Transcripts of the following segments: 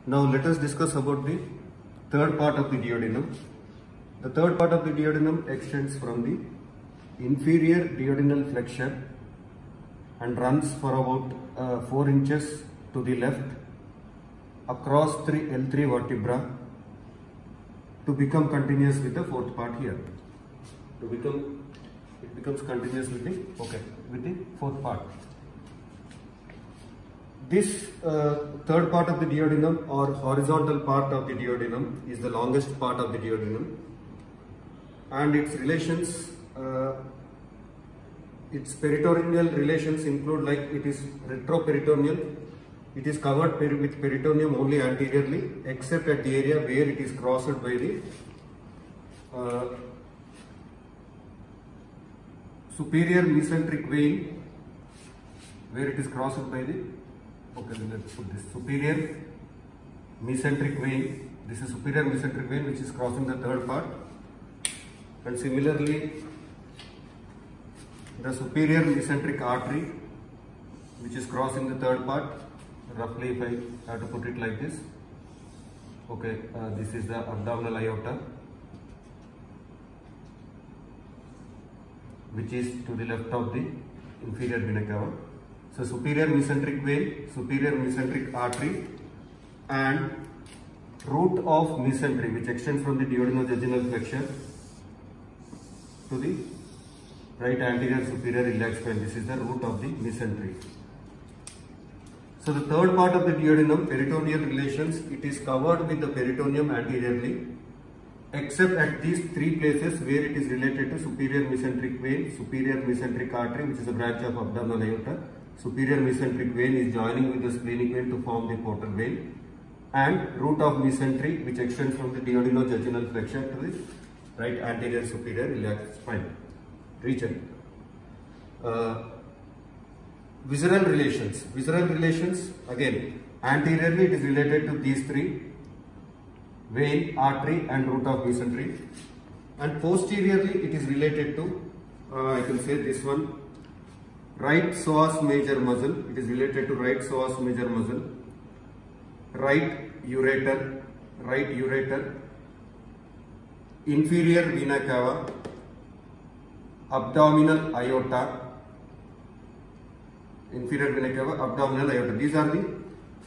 Now let us discuss about the third part of the duodenum. The third part of the duodenum extends from the inferior duodenal flexure and runs for about 4 inches to the left across L3 vertebra to become continuous with the fourth part here. It becomes continuous with the fourth part. This third part of the duodenum or horizontal part of the duodenum is the longest part of the duodenum, and its relations, its peritoneal relations include, like, it is retroperitoneal. It is covered with peritoneum only anteriorly, except at the area where it is crossed by the superior mesenteric vein, where it is crossed by the let's put this superior mesenteric vein. This is superior mesenteric vein which is crossing the third part, and similarly the superior mesenteric artery which is crossing the third part. Roughly, if I have to put it like this, this is the abdominal aorta, which is to the left of the inferior vena cava. So superior mesenteric vein, superior mesenteric artery, and root of mesentery which extends from the duodenojejunal flexure to the right anterior superior iliac spine. This is the root of the mesentery. So the third part of the duodenum, peritoneal relations, it is covered with the peritoneum anteriorly, except at these 3 places where it is related to superior mesenteric vein, superior mesenteric artery, which is a branch of abdominal aorta. Superior mesenteric vein is joining with the splenic vein to form the portal vein, and root of mesentery which extends from the duodenojejunal flexure to the right anterior superior iliac spine region. Visceral relations, again, anteriorly it is related to these 3: vein, artery, and root of mesentery, and posteriorly it is related to, I can say this one, right psoas major muscle. It is related to right psoas major muscle, right ureter, inferior vena cava, abdominal aorta, abdominal aorta. These are the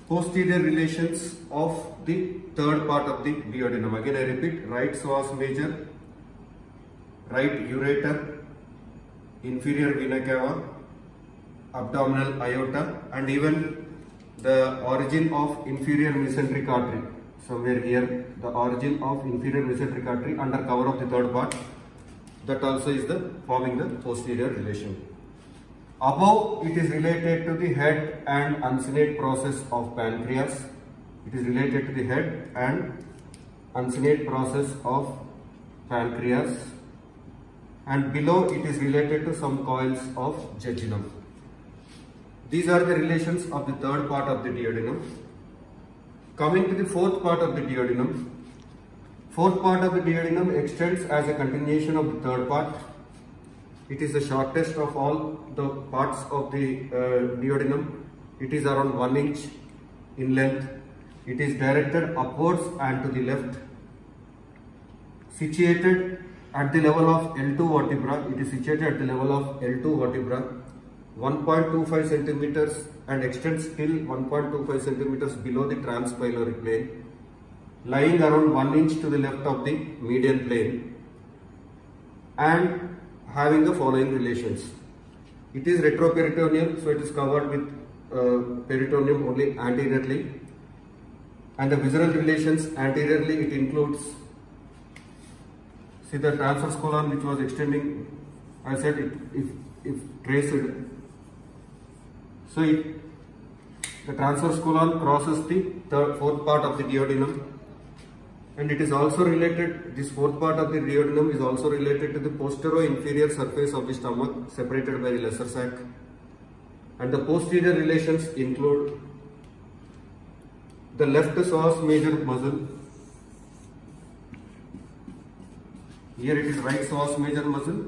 posterior relations of the third part of the duodenum. Again I repeat: right psoas major, right ureter, inferior vena cava, abdominal aorta, and even the origin of inferior mesenteric artery. Somewhere here, the origin of inferior mesenteric artery under cover of the third part, that also is forming the posterior relation. Above, it is related to the head and uncinate process of pancreas. It is related to the head and uncinate process of pancreas, and below it is related to some coils of jejunum. These are the relations of the third part of the duodenum. Coming to the fourth part of the duodenum. Fourth part of the duodenum extends as a continuation of the third part. It is the shortest of all the parts of the duodenum. It is around 1 inch in length. It is directed upwards and to the left. Situated at the level of L2 vertebra. It is situated at the level of L2 vertebra, 1.25 centimeters, and extends till 1.25 centimeters below the transpyloric plane, lying around 1 inch to the left of the median plane, and having the following relations. It is retroperitoneal, so it is covered with peritoneum only anteriorly, and the visceral relations anteriorly, it includes, see, the transverse colon which was extending, I said it, if traced, so the transverse colon crosses the fourth part of the duodenum, and it is also related, this fourth part of the duodenum is also related to the posterior-inferior surface of the stomach, separated by the lesser sac, and the posterior relations include the left psoas major muscle. Here it is right psoas major muscle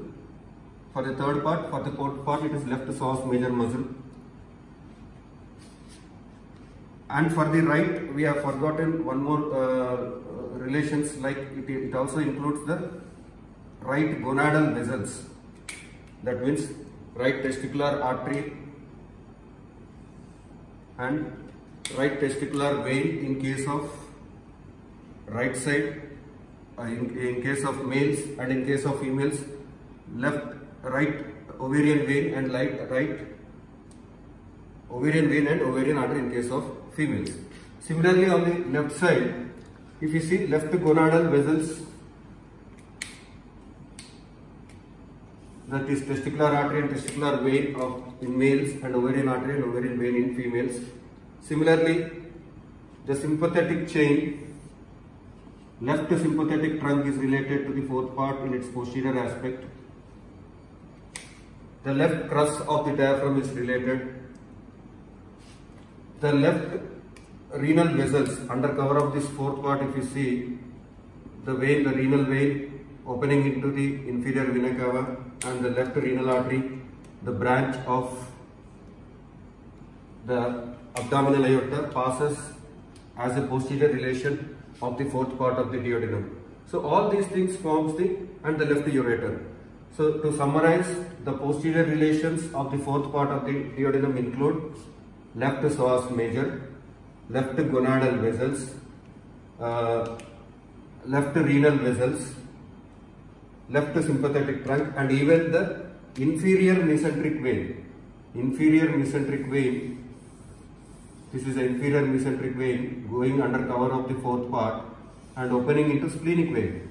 for the third part. For the fourth part, it is left psoas major muscle. And for the right, we have forgotten one more relations, like it also includes the right gonadal vessels. That means right testicular artery and right testicular vein in case of right side, in case of males, and in case of females, right ovarian vein and right ovarian vein and ovarian artery in case of females. Similarly, on the left side, if you see left gonadal vessels, that is testicular artery and testicular vein in males, and ovarian artery and ovarian vein in females. Similarly, the sympathetic chain, left sympathetic trunk is related to the fourth part in its posterior aspect. The left crus of the diaphragm is related. The left renal vessels, under cover of this fourth part, if you see the vein, the renal vein opening into the inferior vena cava, and the left renal artery, the branch of the abdominal aorta, passes as a posterior relation of the fourth part of the duodenum. So all these things forms and the left ureter. So to summarize, the posterior relations of the fourth part of the duodenum include left psoas major, left gonadal vessels, left renal vessels, left sympathetic trunk, and even the inferior mesenteric vein. Inferior mesenteric vein, this is the inferior mesenteric vein going under cover of the fourth part and opening into splenic vein.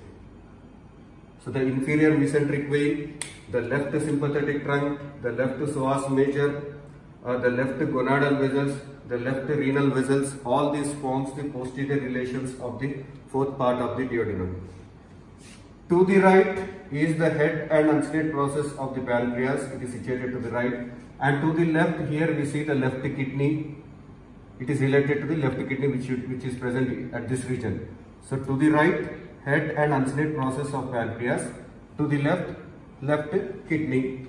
So the inferior mesenteric vein, the left sympathetic trunk, the left psoas major, the left gonadal vessels, the left renal vessels, all these forms the posterior relations of the fourth part of the duodenum. To the right is the head and uncinate process of the pancreas. It is situated to the right. And to the left, here we see the left kidney. It is related to the left kidney which is present at this region. So to the right, head and uncinate process of pancreas. To the left kidney.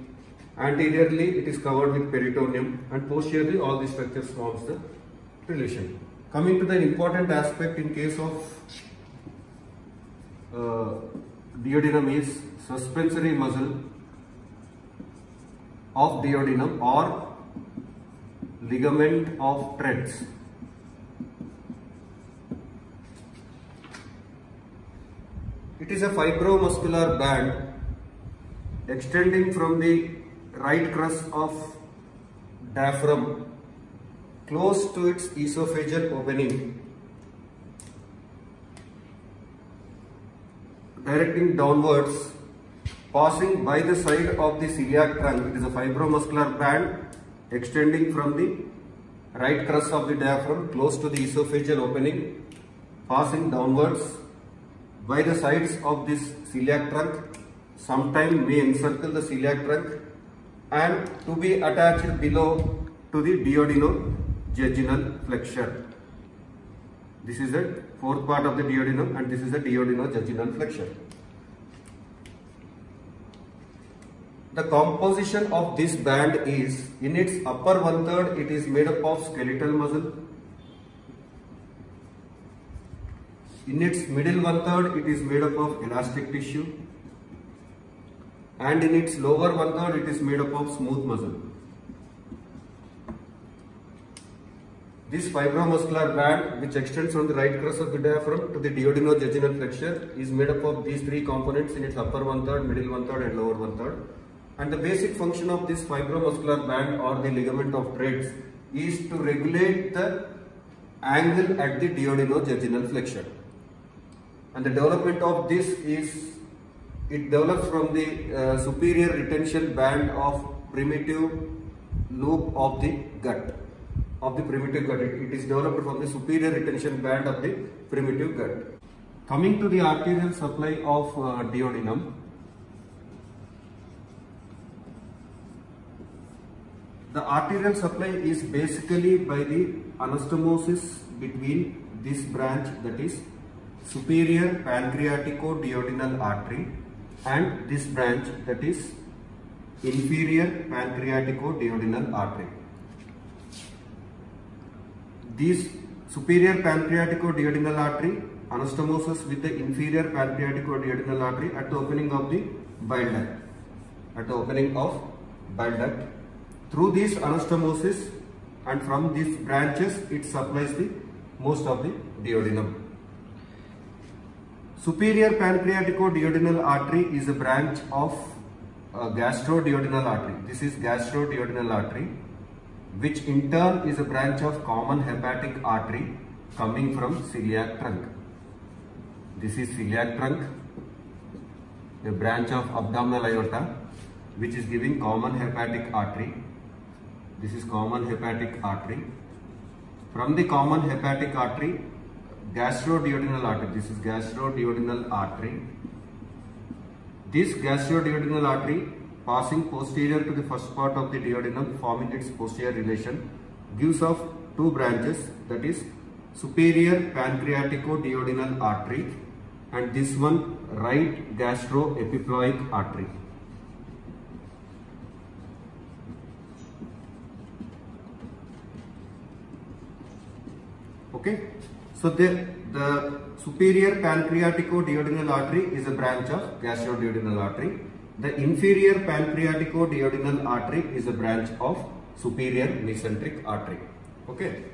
Anteriorly, it is covered with peritoneum, and posteriorly all these structures forms the relation. Coming to the important aspect in case of duodenum is suspensory muscle of duodenum or ligament of Treads. It is a fibromuscular band extending from the right crus of diaphragm close to its esophageal opening, directing downwards, passing by the side of the celiac trunk. It is a fibromuscular band extending from the right crus of the diaphragm close to the esophageal opening, passing downwards by the sides of this celiac trunk. Sometime may encircle the celiac trunk and to be attached below to the duodenojejunal flexure. This is the fourth part of the duodenum, and this is the duodenojejunal flexure. The composition of this band is, in its upper one third, it is made up of skeletal muscle. In its middle one third, it is made up of elastic tissue. And in its lower one third, it is made up of smooth muscle. This fibromuscular band, which extends from the right crus of the diaphragm to the duodenojejunal flexure, is made up of these three components in its upper one third, middle one third, and lower one third. And the basic function of this fibromuscular band or the ligament of Treads is to regulate the angle at the duodenojejunal flexure. And the development of this is, it develops from the superior retention band of primitive loop of the gut. It is developed from the superior retention band of the primitive gut. Coming to the arterial supply of duodenum, the arterial supply is basically by the anastomosis between this branch, that is superior pancreatico-duodenal artery, and this branch, that is inferior pancreatico-duodenal artery. these superior pancreatico-duodenal artery anastomosis with the inferior pancreatico-duodenal artery at the opening of the bile duct. At the opening of bile duct. Through this anastomosis and from these branches it supplies the most of the duodenum. Superior pancreatico-duodenal artery is a branch of gastroduodenal artery. This is gastroduodenal artery, which in turn is a branch of common hepatic artery coming from celiac trunk. This is celiac trunk, a branch of abdominal aorta, which is giving common hepatic artery. This is common hepatic artery. From the common hepatic artery, gastroduodenal artery. This is gastroduodenal artery. This gastroduodenal artery passing posterior to the first part of the duodenum, forming its posterior relation, gives off two branches, that is superior pancreatico-duodenal artery and this one right gastroepiploic artery. Okay, so the superior pancreatico-duodenal artery is a branch of gastroduodenal artery. The inferior pancreatico-duodenal artery is a branch of superior mesenteric artery. Okay.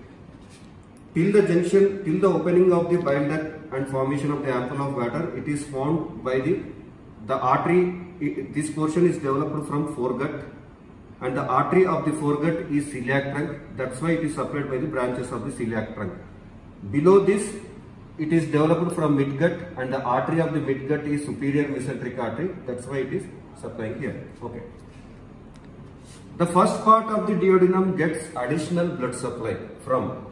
Till the junction, till the opening of the bile duct and formation of the ample of water, it is formed by the artery. This portion is developed from foregut, and the artery of the foregut is celiac trunk. That's why it is supplied by the branches of the celiac trunk. Below this, it is developed from midgut, and the artery of the midgut is superior mesenteric artery. That's why it is supplying here. Okay. The first part of the duodenum gets additional blood supply from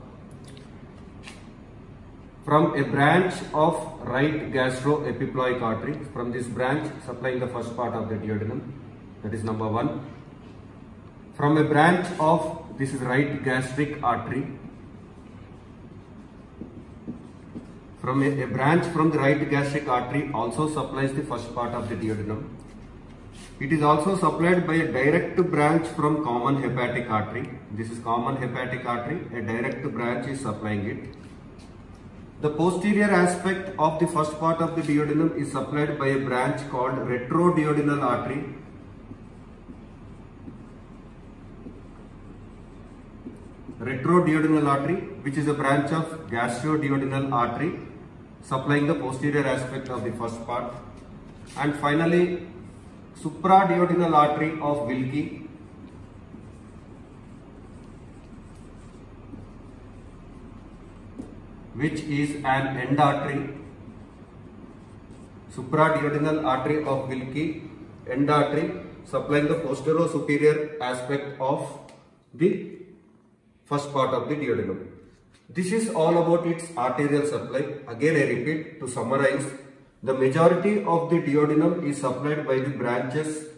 a branch of right gastroepiploic artery. From this branch supplying the first part of the duodenum. That is number one. From a branch of, this is right gastric artery. From a branch from the right gastric artery also supplies the first part of the duodenum. It is also supplied by a direct branch from common hepatic artery. This is common hepatic artery. A direct branch is supplying it. The posterior aspect of the first part of the duodenum is supplied by a branch called retroduodenal artery. Retroduodenal artery, which is a branch of gastroduodenal artery, supplying the posterior aspect of the first part. And finally, supraduodenal artery of Wilkie, which is an end artery. Supraduodenal artery of Wilkie, end artery, supplying the posterior-superior aspect of the first part of the duodenum. This is all about its arterial supply. Again I repeat, to summarize, the majority of the duodenum is supplied by the branches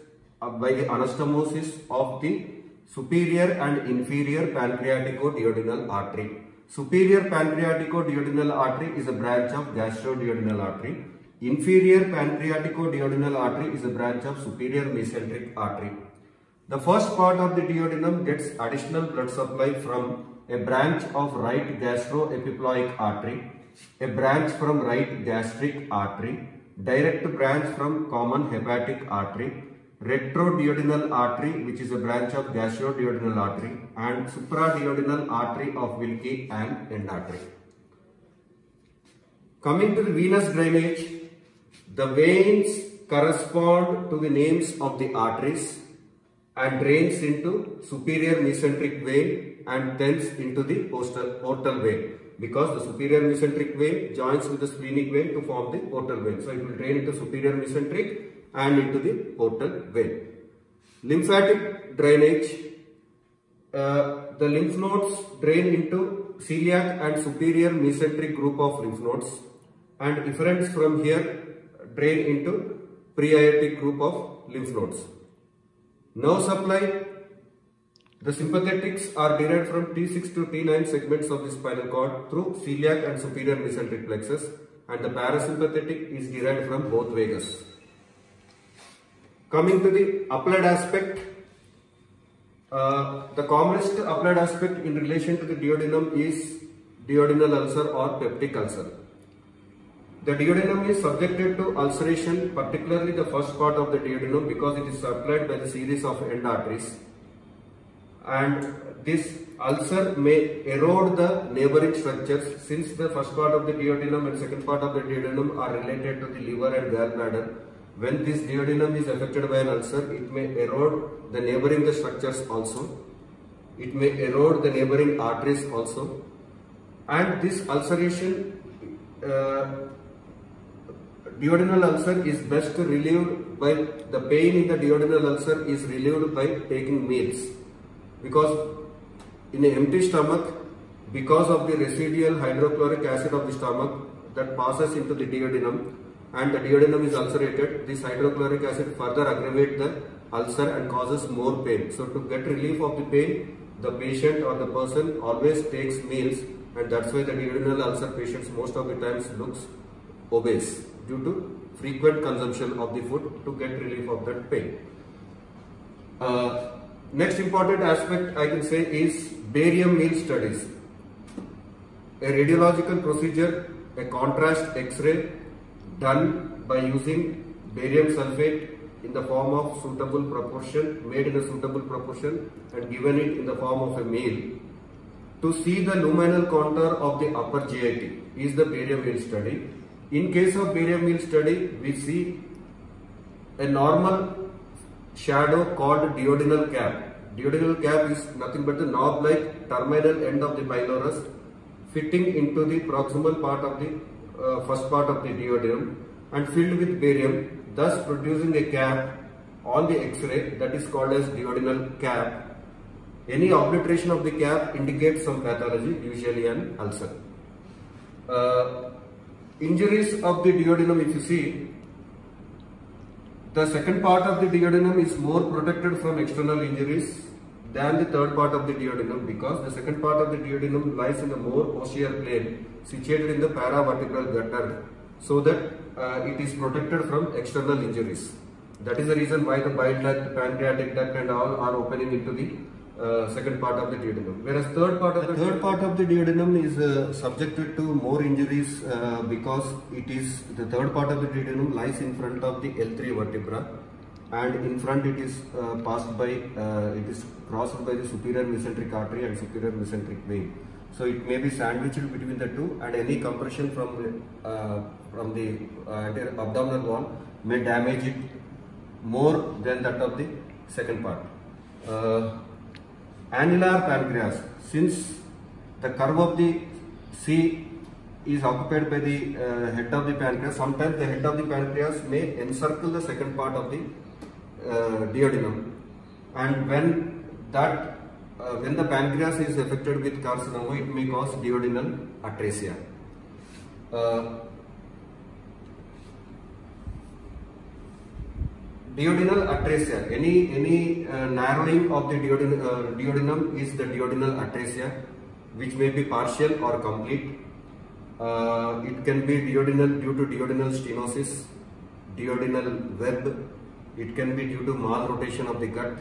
by the anastomosis of the superior and inferior pancreatico-duodenal artery. Superior pancreatico-duodenal artery is a branch of gastroduodenal artery. Inferior pancreatico-duodenal artery is a branch of superior mesenteric artery. The first part of the duodenum gets additional blood supply from a branch of right gastroepiploic artery, a branch from right gastric artery, direct branch from common hepatic artery, retroduodenal artery, which is a branch of gastroduodenal artery, and supraduodenal artery of Wilkie and end artery. Coming to the venous drainage, the veins correspond to the names of the arteries and drains into superior mesenteric vein and thence into the portal vein, because the superior mesenteric vein joins with the splenic vein to form the portal vein. So it will drain into superior mesenteric and into the portal vein. Lymphatic drainage, the lymph nodes drain into celiac and superior mesenteric group of lymph nodes, and efferents from here drain into pre-aortic group of lymph nodes. Nerve supply, the sympathetics are derived from T6 to T9 segments of the spinal cord through celiac and superior mesenteric plexus, and the parasympathetic is derived from both vagus. Coming to the applied aspect, the commonest applied aspect in relation to the duodenum is duodenal ulcer or peptic ulcer. The duodenum is subjected to ulceration, particularly the first part of the duodenum, because it is supplied by the series of end arteries, and this ulcer may erode the neighboring structures. Since the first part of the duodenum and second part of the duodenum are related to the liver and gallbladder, when this duodenum is affected by an ulcer, it may erode the neighboring structures also. It may erode the neighboring arteries also, and this ulceration, duodenal ulcer is best relieved by, the pain in the duodenal ulcer is relieved by taking meals, because in an empty stomach, because of the residual hydrochloric acid of the stomach that passes into the duodenum, and the duodenum is ulcerated, this hydrochloric acid further aggravates the ulcer and causes more pain. So to get relief of the pain, the patient or the person always takes meals, and that's why the duodenal ulcer patients most of the times looks obese due to frequent consumption of the food to get relief of that pain. Next important aspect I can say is barium meal studies. A radiological procedure, a contrast X-ray done by using barium sulfate in the form of suitable proportion, made in a suitable proportion and given it in the form of a meal to see the luminal contour of the upper GIT is the barium meal study. In case of barium meal study, we see a normal shadow called duodenal cap. Duodenal cap is nothing but the knob-like terminal end of the pylorus fitting into the proximal part of the first part of the duodenum and filled with barium, thus producing a cap on the X-ray that is called as duodenal cap. Any obliteration of the cap indicates some pathology, usually an ulcer. Injuries of the duodenum, if you see, the second part of the duodenum is more protected from external injuries than the third part of the duodenum, because the second part of the duodenum lies in a more posterior plane situated in the paravertebral gutter, so that it is protected from external injuries. That is the reason why the bile duct, pancreatic duct and all are opening into the second part of the duodenum. Whereas third part of the duodenum is subjected to more injuries because it is, the third part of the duodenum lies in front of the L3 vertebra, and in front it is passed by, it is crossed by the superior mesenteric artery and superior mesenteric vein. So it may be sandwiched between the two, and any compression from the abdominal wall may damage it more than that of the second part. Annular pancreas, since the curve of the C is occupied by the head of the pancreas, sometimes the head of the pancreas may encircle the second part of the duodenum, and when the pancreas is affected with carcinoma, it may cause duodenal atresia. Duodenal atresia, any narrowing of the duodenum is the duodenal atresia, which may be partial or complete. It can be duodenal due to duodenal stenosis, duodenal web. It can be due to malrotation of the gut.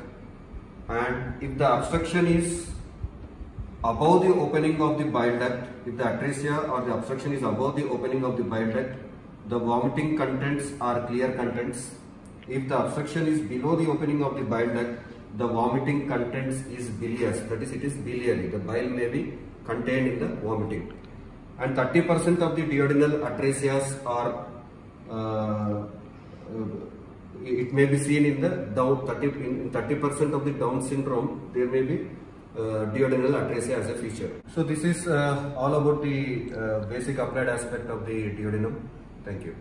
And if the obstruction is above the opening of the bile duct, if the atresia or the obstruction is above the opening of the bile duct, the vomiting contents are clear contents. If the obstruction is below the opening of the bile duct, the vomiting contents is bilious, that is, it is biliary. The bile may be contained in the vomiting. And 30% of the duodenal atresias are it may be seen in the Down, 30% of the Down syndrome, there may be duodenal atresia as a feature. So this is all about the basic applied aspect of the duodenum. Thank you.